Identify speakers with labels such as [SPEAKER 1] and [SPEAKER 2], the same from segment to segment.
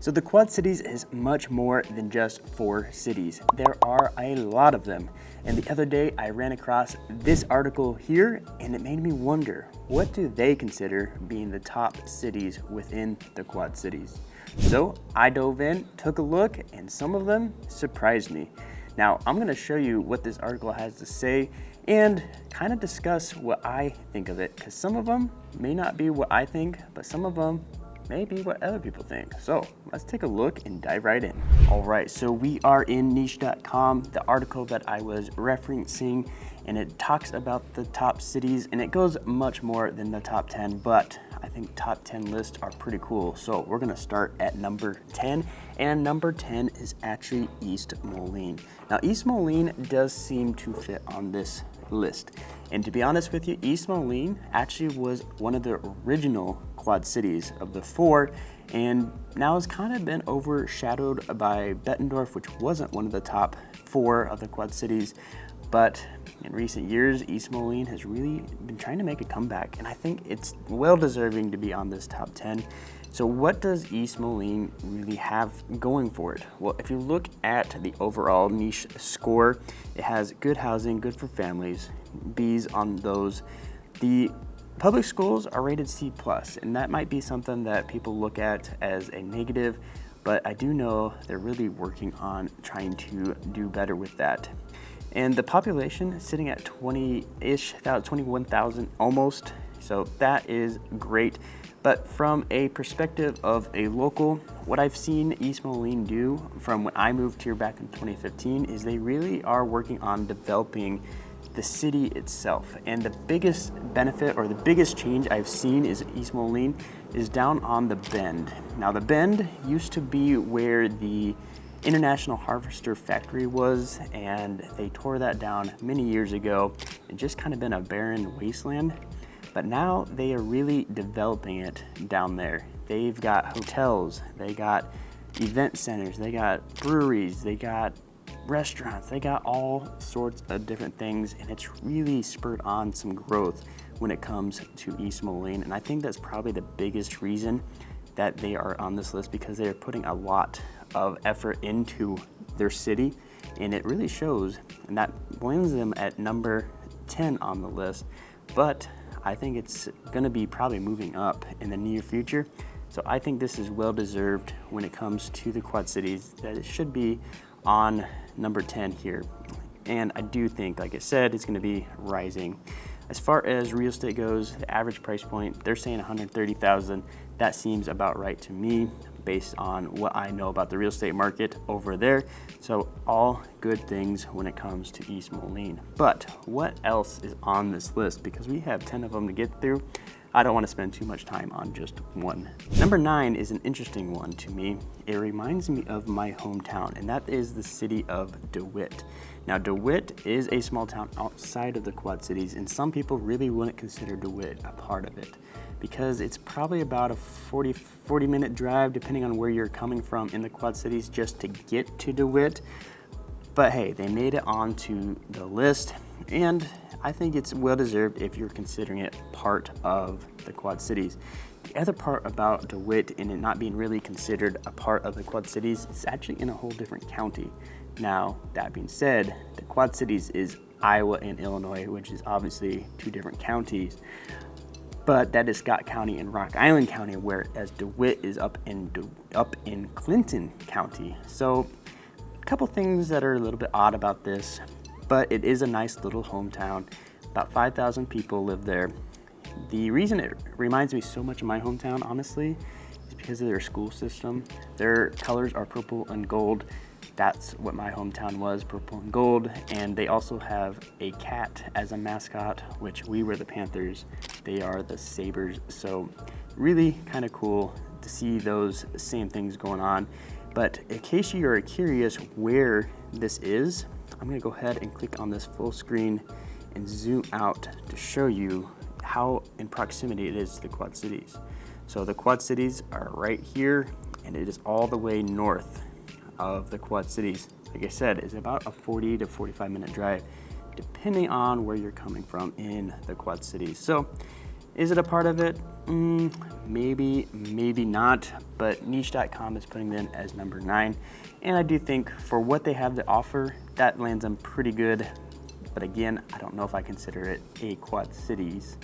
[SPEAKER 1] So the Quad Cities is much more than just 4 cities. There are a lot of them. And the other day I ran across this article here and it made me wonder, what do they consider being the top cities within the Quad Cities? So I dove in, took a look, and some of them surprised me. Now I'm gonna show you what this article has to say and kind of discuss what I think of it, because some of them may not be what I think, but some of them maybe what other people think. So let's take a look and dive right in. All right, so we are in niche.com, the article that I was referencing, and it talks about the top cities, and it goes much more than the top 10, but I think top 10 lists are pretty cool. So we're gonna start at number 10, and number 10 is actually East Moline. Now East Moline does seem to fit on this list. And to be honest with you, East Moline actually was one of the original Quad Cities of the 4, and now has kind of been overshadowed by Bettendorf, which wasn't one of the top 4 of the Quad Cities. But in recent years, East Moline has really been trying to make a comeback, and I think it's well deserving to be on this top 10. So what does East Moline really have going for it? Well, if you look at the overall niche score, it has good housing, good for families, B's on those. The public schools are rated C+, and that might be something that people look at as a negative, but I do know they're really working on trying to do better with that. And the population is sitting at 21,000 almost, so that is great. But from a perspective of a local, what I've seen East Moline do from when I moved here back in 2015 is they really are working on developing the city itself. And the biggest benefit or the biggest change I've seen is East Moline is down on the Bend. Now the Bend used to be where the International Harvester factory was, and they tore that down many years ago and just kind of been a barren wasteland. But now they are really developing it down there. They've got hotels, they got event centers, they got breweries, they got restaurants, they got all sorts of different things, and it's really spurred on some growth when it comes to East Moline. And I think that's probably the biggest reason that they are on this list, because they are putting a lot of effort into their city, and it really shows, and that lands them at number 10 on the list. But I think it's gonna be probably moving up in the near future. So I think this is well deserved when it comes to the Quad Cities, that it should be on number 10 here. And I do think, like I said, it's gonna be rising. As far as real estate goes, the average price point, they're saying 130,000. That seems about right to me based on what I know about the real estate market over there. So all good things when it comes to East Moline. But what else is on this list? Because we have 10 of them to get through. I don't want to spend too much time on just one. Number 9 is an interesting one to me. It reminds me of my hometown, and that is the city of DeWitt. Now DeWitt is a small town outside of the Quad Cities, and some people really wouldn't consider DeWitt a part of it, because it's probably about a 40 minute drive depending on where you're coming from in the Quad Cities just to get to DeWitt. But hey, they made it onto the list, and I think it's well deserved if you're considering it part of the Quad Cities. The other part about DeWitt and it not being really considered a part of the Quad Cities is actually in a whole different county. Now, that being said, the Quad Cities is Iowa and Illinois, which is obviously 2 different counties. But that is Scott County and Rock Island County, whereas DeWitt is up in Clinton County. So a couple things that are a little bit odd about this, but it is a nice little hometown. About 5,000 people live there. The reason it reminds me so much of my hometown, honestly, is because of their school system. Their colors are purple and gold. That's what my hometown was, purple and gold. And they also have a cat as a mascot, which we were the Panthers. They are the Sabres. So really kind of cool to see those same things going on. But in case you are curious where this is, I'm gonna go ahead and click on this full screen and zoom out to show you how in proximity it is to the Quad Cities. So the Quad Cities are right here, and it is all the way north of the Quad Cities. Like I said, it's about a 40 to 45 minute drive, depending on where you're coming from in the Quad Cities. So Is it a part of it? Maybe, maybe not, but niche.com is putting them as number 9. And I do think for what they have to offer, that lands them pretty good. But again, I don't know if I consider it a Quad Cities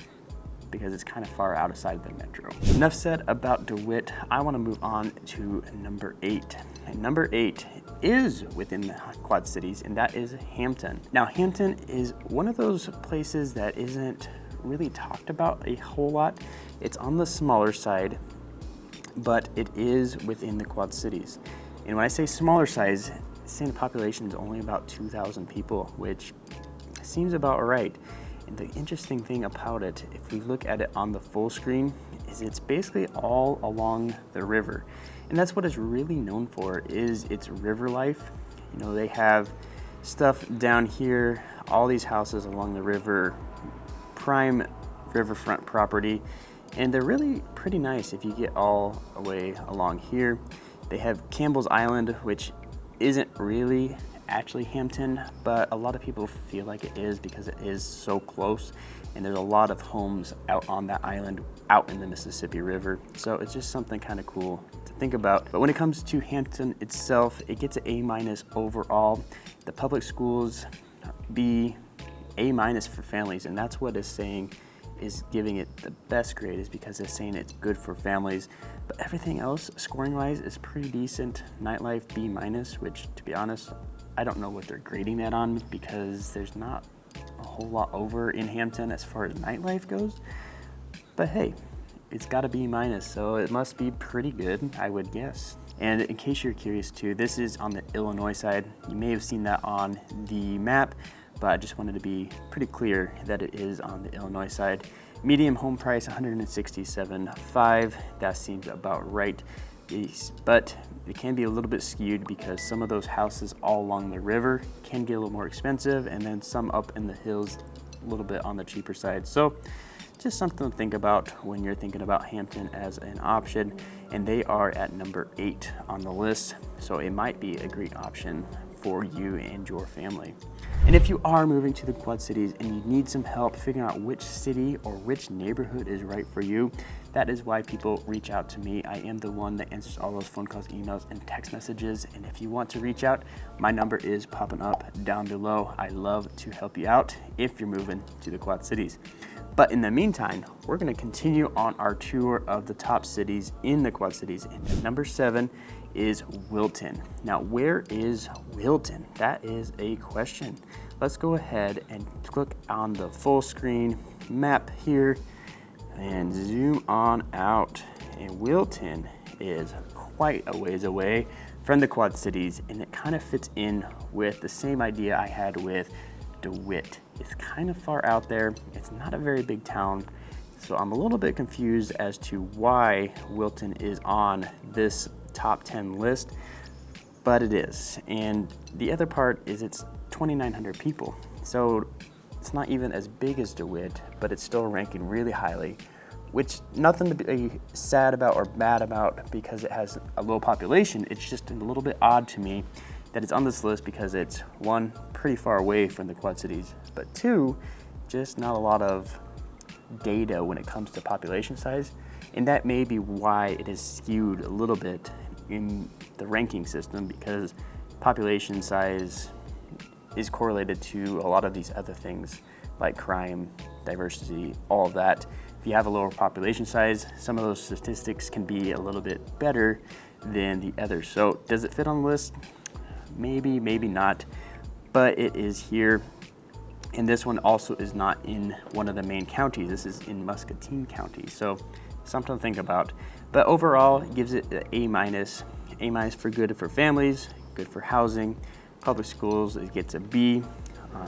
[SPEAKER 1] because it's kind of far outside the metro. Enough said about DeWitt. I want to move on to number 8. And number 8 is within the Quad Cities, and that is Hampton. Now, Hampton is one of those places that isn't really talked about a whole lot. It's on the smaller side, but it is within the Quad Cities. And when I say smaller size, it's saying the population is only about 2,000 people, which seems about right. And the interesting thing about it, if we look at it on the full screen, is it's basically all along the river. And that's what it's really known for, is its river life. You know, they have stuff down here, all these houses along the river, prime riverfront property, and they're really pretty nice if you get all the way along here. They have Campbell's Island, which isn't really actually Hampton, but a lot of people feel like it is because it is so close, and there's a lot of homes out on that island out in the Mississippi River. So it's just something kind of cool to think about. But when it comes to Hampton itself, it gets an A- overall. The public schools B, A- for families, and that's what it's saying is giving it the best grade, is because it's saying it's good for families. But everything else scoring wise is pretty decent. Nightlife B-, which to be honest, I don't know what they're grading that on because there's not a whole lot over in Hampton as far as nightlife goes. But hey, it's got a B-, so it must be pretty good, I would guess. And in case you're curious too, this is on the Illinois side. You may have seen that on the map, but I just wanted to be pretty clear that it is on the Illinois side. Medium home price, $167,500. That seems about right. But it can be a little bit skewed because some of those houses all along the river can get a little more expensive, and then some up in the hills a little bit on the cheaper side. So just something to think about when you're thinking about Hampton as an option. And they are at number 8 on the list, so it might be a great option for you and your family. And if you are moving to the Quad Cities and you need some help figuring out which city or which neighborhood is right for you, that is why people reach out to me. I am the one that answers all those phone calls, emails, and text messages. And if you want to reach out, my number is popping up down below. I love to help you out if you're moving to the Quad Cities. But in the meantime, we're going to continue on our tour of the top cities in the Quad Cities. And number 7 is Wilton. Now, where is Wilton? That is a question. Let's go ahead and click on the full screen map here and zoom on out. And Wilton is quite a ways away from the Quad Cities, and it kind of fits in with the same idea I had with DeWitt. It's kind of far out there. It's not a very big town. So I'm a little bit confused as to why Wilton is on this top 10 list, but it is. And the other part is it's 2,900 people. So it's not even as big as DeWitt, but it's still ranking really highly, which nothing to be sad about or bad about because it has a low population. It's just a little bit odd to me that it's on this list because it's, 1, pretty far away from the Quad Cities, but 2, just not a lot of data when it comes to population size. And that may be why it is skewed a little bit in the ranking system, because population size is correlated to a lot of these other things like crime, diversity, all of that. If you have a lower population size, some of those statistics can be a little bit better than the others. So does it fit on the list? Maybe, maybe not, but it is here. And this one also is not in one of the main counties. This is in Muscatine County, so something to think about. But overall, it gives it an A-, A- for good for families, good for housing. Public schools, it gets a B.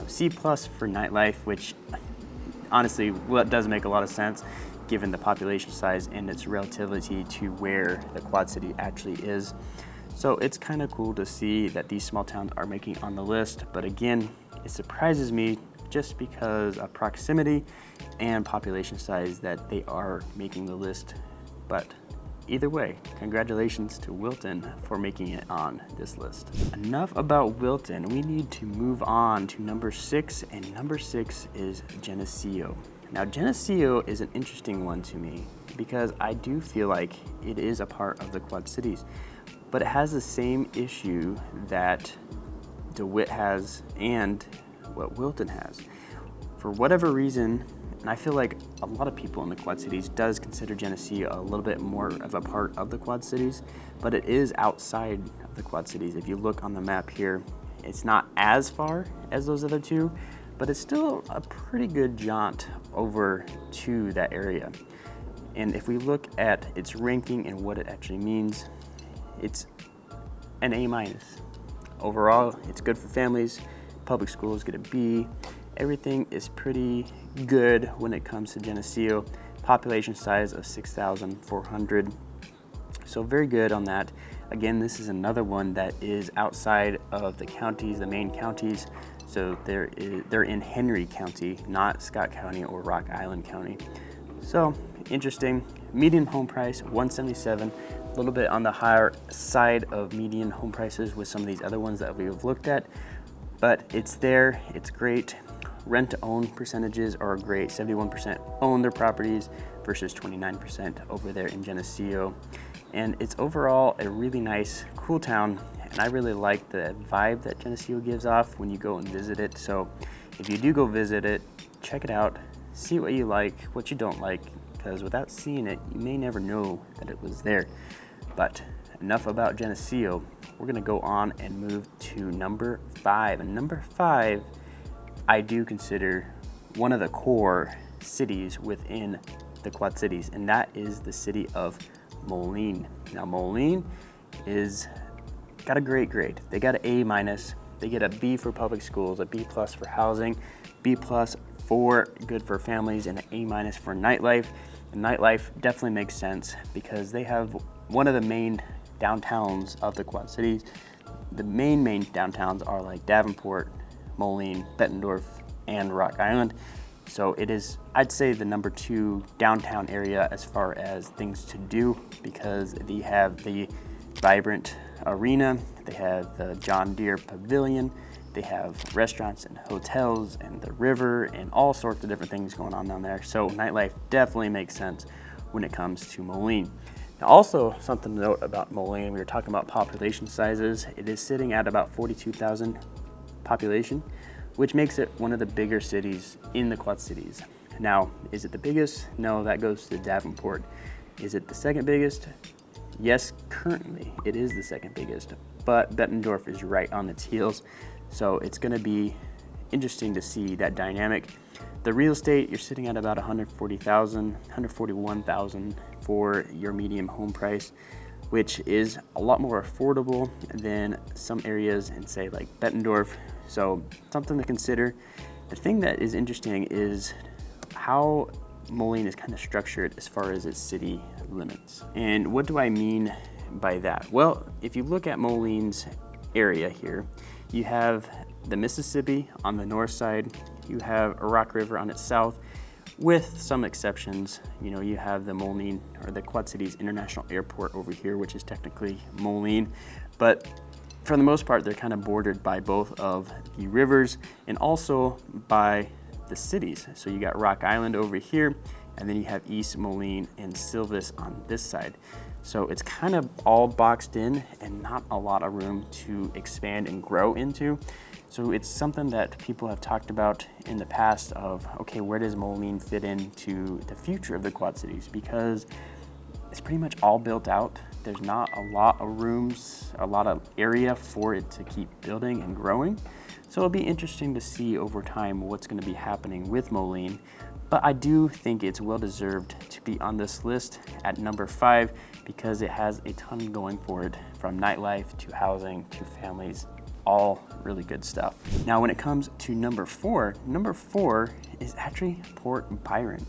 [SPEAKER 1] C+ for nightlife, which honestly, well, does make a lot of sense given the population size and its relativity to where the Quad City actually is. So it's kind of cool to see that these small towns are making on the list, but again, it surprises me just because of proximity and population size that they are making the list. But either way, congratulations to Wilton for making it on this list. Enough about Wilton, we need to move on to number 6, and number 6 is Geneseo. Now, Geneseo is an interesting one to me because I do feel like it is a part of the Quad Cities, but it has the same issue that DeWitt has and what Wilton has. For whatever reason, and I feel like a lot of people in the Quad Cities does consider Geneseo a little bit more of a part of the Quad Cities, but it is outside of the Quad Cities. If you look on the map here, it's not as far as those other two, but it's still a pretty good jaunt over to that area. And if we look at its ranking and what it actually means, it's an A-. Overall, it's good for families. Public schools get a B. Everything is pretty good when it comes to Geneseo. Population size of 6,400. So very good on that. Again, this is another one that is outside of the counties, the main counties. So they're in Henry County, not Scott County or Rock Island County. So interesting. Median home price, $177. A little bit on the higher side of median home prices with some of these other ones that we've looked at, but it's there, it's great. Rent to own percentages are great. 71% own their properties versus 29% over there in Geneseo. And it's overall a really nice, cool town. And I really like the vibe that Geneseo gives off when you go and visit it. So if you do go visit it, check it out, see what you like, what you don't like, because without seeing it, you may never know that it was there. But enough about Geneseo. We're gonna go on and move to number 5. And number 5, I do consider one of the core cities within the Quad Cities, and that is the city of Moline. Now, Moline is got a great grade. They got an A-. They get a B for public schools, a B+ for housing, B+ for good for families, and an A- for nightlife. And nightlife definitely makes sense because they have one of the main downtowns of the Quad Cities. The main downtowns are like Davenport, Moline, Bettendorf, and Rock Island. So it is, I'd say, the number 2 downtown area as far as things to do because they have the vibrant arena, they have the John Deere Pavilion, they have restaurants and hotels and the river and all sorts of different things going on down there. So nightlife definitely makes sense when it comes to Moline. Now, also something to note about Moline, we were talking about population sizes. It is sitting at about 42,000 population, which makes it one of the bigger cities in the Quad Cities. Now, is it the biggest? No, that goes to Davenport. Is it the second biggest? Yes, currently it is the second biggest, but Bettendorf is right on its heels. So it's gonna be interesting to see that dynamic. The real estate, you're sitting at about 140,000, 141,000 for your medium home price, which is a lot more affordable than some areas in, say, like Bettendorf. So something to consider. The thing that is interesting is how Moline is kind of structured as far as its city limits. And what do I mean by that? Well, if you look at Moline's area here, you have the Mississippi on the north side, you have a Rock River on its south, with some exceptions. You know, you have the Moline or the Quad Cities International Airport over here, which is technically Moline, but for the most part, they're kind of bordered by both of the rivers and also by the cities. So you got Rock Island over here, and then you have East Moline and Silvis on this side. So it's kind of all boxed in and not a lot of room to expand and grow into. So it's something that people have talked about in the past of, okay, where does Moline fit into the future of the Quad Cities? Because it's pretty much all built out. There's not a lot of rooms, a lot of area for it to keep building and growing. So it'll be interesting to see over time what's going to be happening with Moline. But I do think it's well deserved to be on this list at number 5 because it has a ton going for it, from nightlife to housing to families, all really good stuff. Now, when it comes to number 4 is actually Port Byron.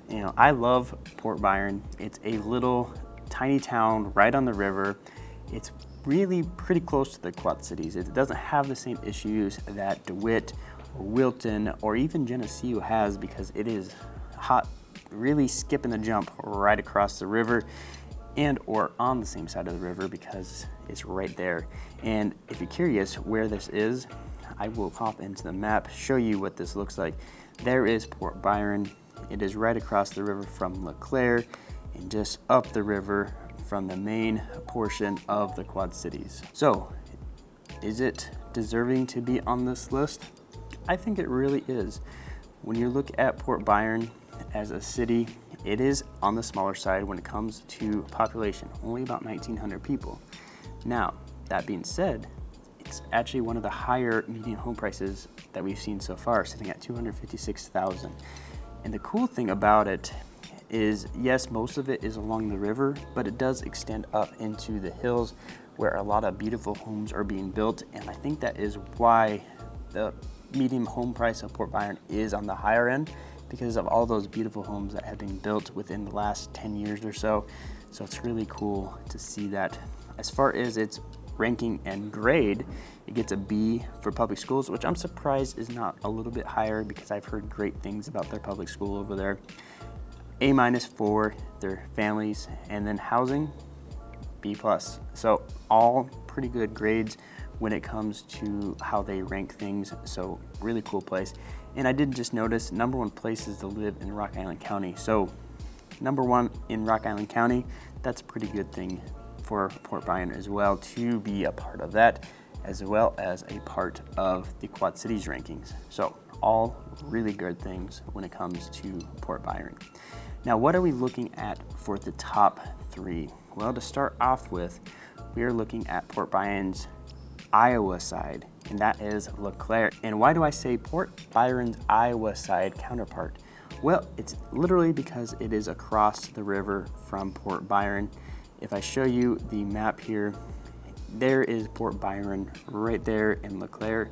[SPEAKER 1] You know, I love Port Byron. It's a little tiny town right on the river. It's really pretty close to the Quad Cities. It doesn't have the same issues that DeWitt or Wilton or even Geneseo has because it is hot, really skipping the jump right across the river and or on the same side of the river because it's right there. And if you're curious where this is, I will hop into the map, show you what this looks like. There is Port Byron. It is right across the river from LeClaire and just up the river from the main portion of the Quad Cities. So, is it deserving to be on this list? I think it really is. When you look at Port Byron as a city, it is on the smaller side when it comes to population, only about 1,900 people. Now, that being said, it's actually one of the higher median home prices that we've seen so far, sitting at $256,000. And the cool thing about it is, yes, most of it is along the river, but it does extend up into the hills where a lot of beautiful homes are being built. And I think that is why the median home price of Port Byron is on the higher end, because of all those beautiful homes that have been built within the last 10 years or so. So it's really cool to see that. As far as its ranking and grade, it gets a B for public schools, which I'm surprised is not a little bit higher because I've heard great things about their public school over there. A- for their families, and then housing, B+. So all pretty good grades when it comes to how they rank things. So really cool place. And I did just notice #1 places to live in Rock Island County. So #1 in Rock Island County, that's a pretty good thing for Port Byron as well, to be a part of that, as well as a part of the Quad Cities rankings. So all really good things when it comes to Port Byron. Now, what are we looking at for the top 3? Well, to start off with, we are looking at Port Byron's Iowa side, and that is LeClaire. And why do I say Port Byron's Iowa side counterpart? Well, it's literally because it is across the river from Port Byron. If I show you the map here, there is Port Byron right there in LeClaire,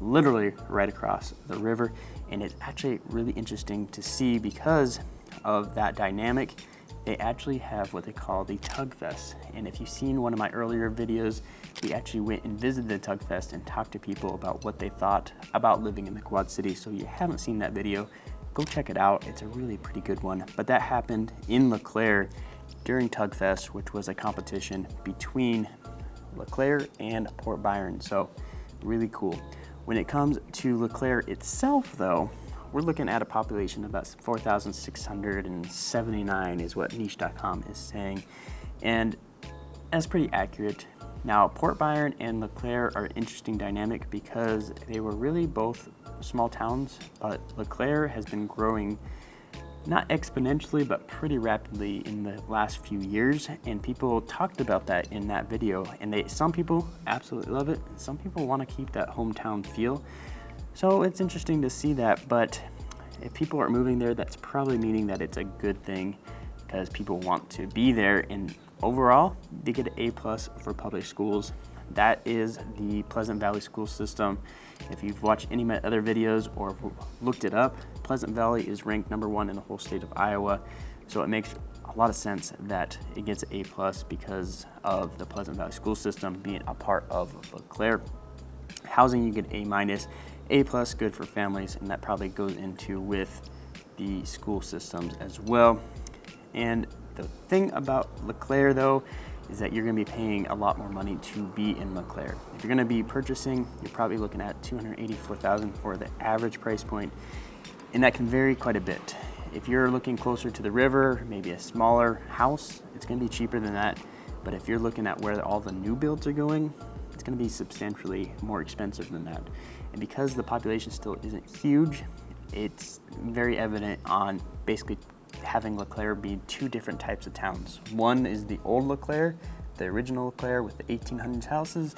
[SPEAKER 1] literally right across the river. And it's actually really interesting to see because of that dynamic. They actually have what they call the Tug Fest. And if you've seen one of my earlier videos, we actually went and visited the Tug Fest and talked to people about what they thought about living in the Quad Cities. So if you haven't seen that video, go check it out. It's a really pretty good one. But that happened in LeClaire during Tug Fest, which was a competition between LeClaire and Port Byron. So really cool. When it comes to LeClaire itself though, we're looking at a population of about 4,679 is what niche.com is saying. And that's pretty accurate. Now, Port Byron and LeClaire are an interesting dynamic because they were really both small towns, but LeClaire has been growing not exponentially, but pretty rapidly in the last few years. And people talked about that in that video. And some people absolutely love it, and some people want to keep that hometown feel. So it's interesting to see that, but if people are moving there, that's probably meaning that it's a good thing because people want to be there. And overall, they get an A+ for public schools. That is the Pleasant Valley school system. If you've watched any of my other videos or looked it up, Pleasant Valley is ranked #1 in the whole state of Iowa. So it makes a lot of sense that it gets an A+ because of the Pleasant Valley school system being a part of LeClaire. Housing, you get A-, A+ good for families, and that probably goes into with the school systems as well. And the thing about LeClaire though is that you're going to be paying a lot more money to be in LeClaire. If you're going to be purchasing, you're probably looking at $284,000 for the average price point, and that can vary quite a bit. If you're looking closer to the river, maybe a smaller house, it's going to be cheaper than that. But if you're looking at where all the new builds are going, it's going to be substantially more expensive than that. And because the population still isn't huge, it's very evident on basically having LeClaire be 2 different types of towns. One is the old LeClaire, the original LeClaire with the 1800s houses,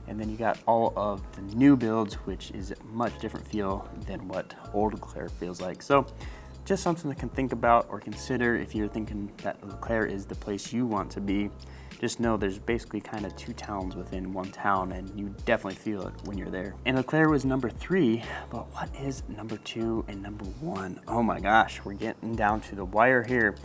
[SPEAKER 1] and then you got all of the new builds, which is a much different feel than what old LeClaire feels like. So just something to think about or consider if you're thinking that LeClaire is the place you want to be. Just know there's basically kind of 2 towns within one town, and you definitely feel it when you're there. And LeClaire was #3, but what is #2 and #1? Oh my gosh, we're getting down to the wire here.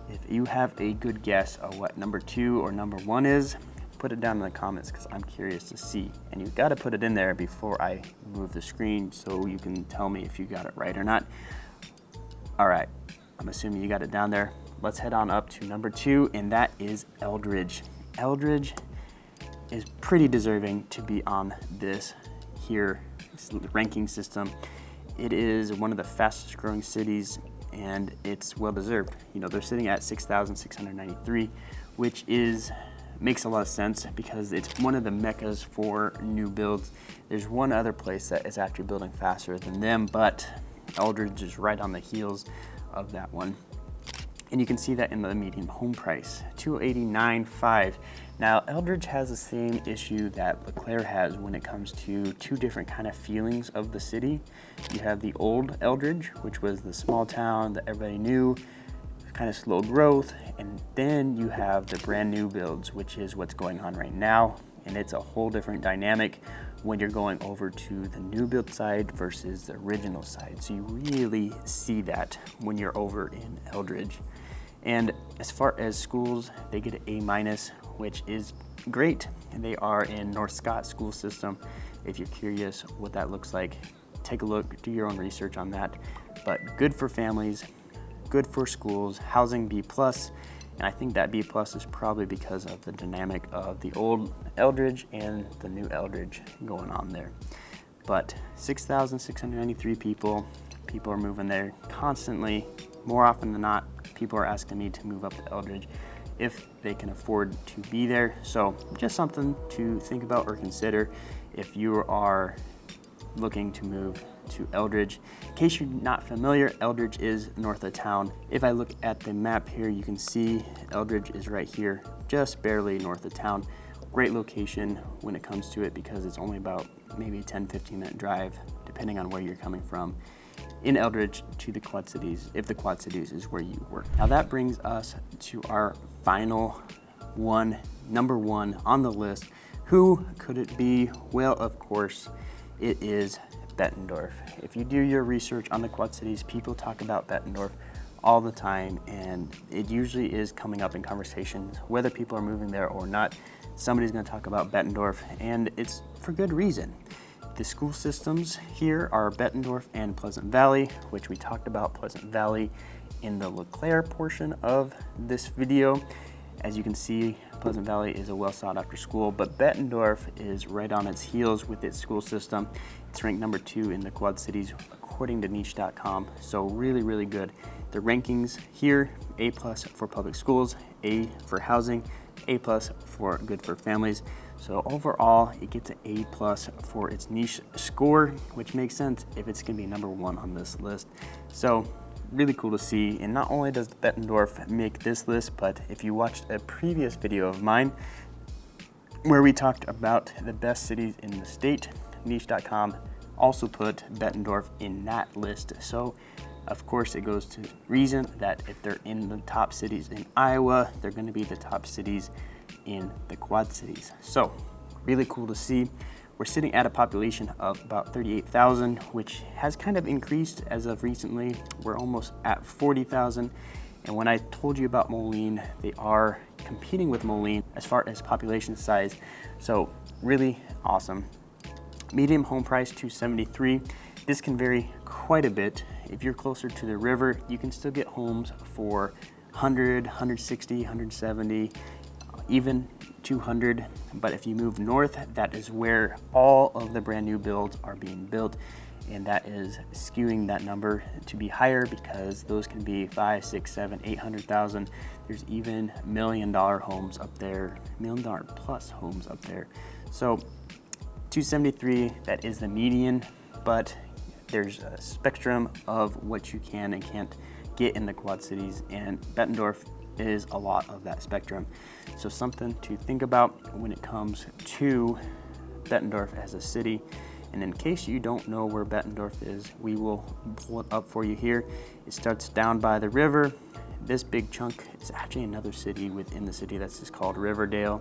[SPEAKER 1] If you have a good guess of what #2 or #1 is, put it down in the comments because I'm curious to see. And you've got to put it in there before I move the screen so you can tell me if you got it right or not. All right, I'm assuming you got it down there. Let's head on up to #2, and that is Eldridge. Eldridge is pretty deserving to be on this here ranking system. It is one of the fastest growing cities and it's well deserved. You know, they're sitting at 6,693, which makes a lot of sense because it's one of the meccas for new builds. There's one other place that is actually building faster than them, but Eldridge is right on the heels of that one. And you can see that in the median home price, $289,500. Now, Eldridge has the same issue that LeClaire has when it comes to two different kind of feelings of the city. You have the old Eldridge, which was the small town that everybody knew, kind of slow growth, and then you have the brand new builds, which is what's going on right now, and it's a whole different dynamic when you're going over to the new build side versus the original side. So you really see that when you're over in Eldridge. And as far as schools, they get an A-, which is great. And they are in North Scott school system. If you're curious what that looks like, take a look, do your own research on that. But good for families, good for schools, housing B+. And I think that B+ is probably because of the dynamic of the old Eldridge and the new Eldridge going on there. But 6,693 people are moving there constantly. More often than not, people are asking me to move up to Eldridge if they can afford to be there. So just something to think about or consider if you are looking to move to Eldridge. In case you're not familiar, Eldridge is north of town. If I look at the map here, you can see Eldridge is right here, just barely north of town. Great location when it comes to it because it's only about maybe a 10-15 minute drive, depending on where you're coming from, in Eldridge to the Quad Cities, if the Quad Cities is where you work. Now that brings us to our final one, number one on the list. Who could it be? Well, of course, it is Bettendorf. If you do your research on the Quad Cities, people talk about Bettendorf all the time, and it usually is coming up in conversations, whether people are moving there or not. Somebody's going to talk about Bettendorf, and it's for good reason. The school systems here are Bettendorf and Pleasant Valley, which we talked about Pleasant Valley in the LeClaire portion of this video. As you can see, Pleasant Valley is a well sought after school, but Bettendorf is right on its heels with its school system. It's ranked number 2 in the Quad Cities according to niche.com. So really, really good. The rankings here, A+ for public schools, A for housing, A+ for good for families. So overall, it gets an A+ for its niche score, which makes sense if it's gonna be number 1 on this list. So really cool to see. And not only does Bettendorf make this list, but if you watched a previous video of mine where we talked about the best cities in the state, niche.com also put Bettendorf in that list. So of course it goes to reason that if they're in the top cities in Iowa, they're going to be the top cities in the Quad Cities. So really cool to see. We're sitting at a population of about 38,000, which has kind of increased as of recently. We're almost at 40,000. And when I told you about Moline, they are competing with Moline as far as population size. So really awesome. Medium home price, $273,000. This can vary quite a bit. If you're closer to the river, you can still get homes for 100, 160, 170, even 200. But if you move north, that is where all of the brand new builds are being built, and that is skewing that number to be higher because those can be 5, 6, 7, 800,000. There's even $1 million homes up there, $1 million plus homes up there. So 273, that is the median, but there's a spectrum of what you can and can't get in the Quad Cities, and Bettendorf is a lot of that spectrum. So something to think about when it comes to Bettendorf as a city. And in case you don't know where Bettendorf is, we will pull it up for you here. It starts down by the river. This big chunk is actually another city within the city that's just called Riverdale.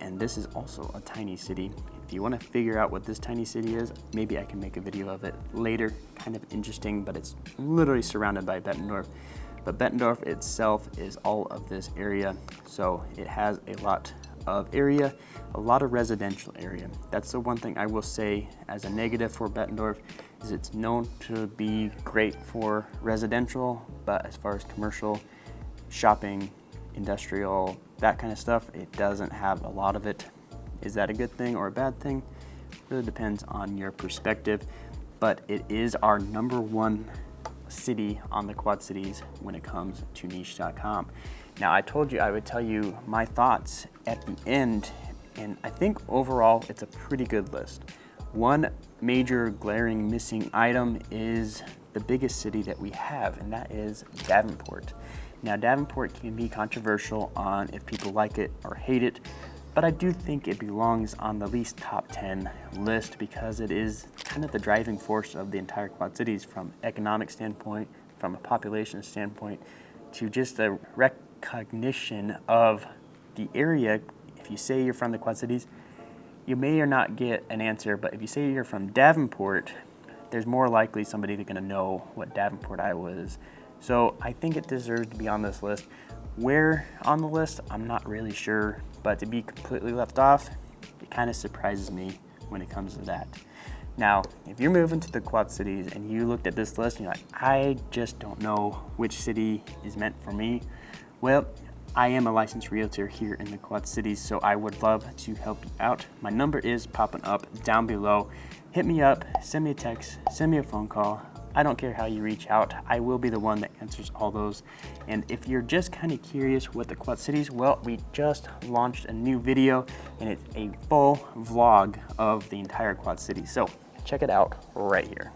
[SPEAKER 1] And this is also a tiny city. If you want to figure out what this tiny city is, maybe I can make a video of it later. Kind of interesting, but it's literally surrounded by Bettendorf. But Bettendorf itself is all of this area. So it has a lot of area, a lot of residential area. That's the one thing I will say as a negative for Bettendorf, is it's known to be great for residential, but as far as commercial, shopping, industrial, that kind of stuff, it doesn't have a lot of it. Is that a good thing or a bad thing? Really depends on your perspective, but it is our number 1 city on the Quad Cities when it comes to niche.com. Now, I told you I would tell you my thoughts at the end, and I think overall it's a pretty good list. One major glaring missing item is the biggest city that we have, and that is Davenport. Now, Davenport can be controversial on if people like it or hate it, but I do think it belongs on the least top 10 list because it is kind of the driving force of the entire Quad Cities from economic standpoint, from a population standpoint, to just a recognition of the area. If you say you're from the Quad Cities, you may or not get an answer, but if you say you're from Davenport, there's more likely somebody that's gonna know what Davenport, Iowa is. So I think it deserves to be on this list. Where on the list, I'm not really sure, but to be completely left off, it kind of surprises me when it comes to that. Now, if you're moving to the Quad Cities and you looked at this list and you're like, I just don't know which city is meant for me, well, I am a licensed realtor here in the Quad Cities, so I would love to help you out. My number is popping up down below. Hit me up, send me a text, send me a phone call. I don't care how you reach out. I will be the one that answers all those. And if you're just kind of curious what the Quad Cities, well, we just launched a new video and it's a full vlog of the entire Quad Cities. So check it out right here.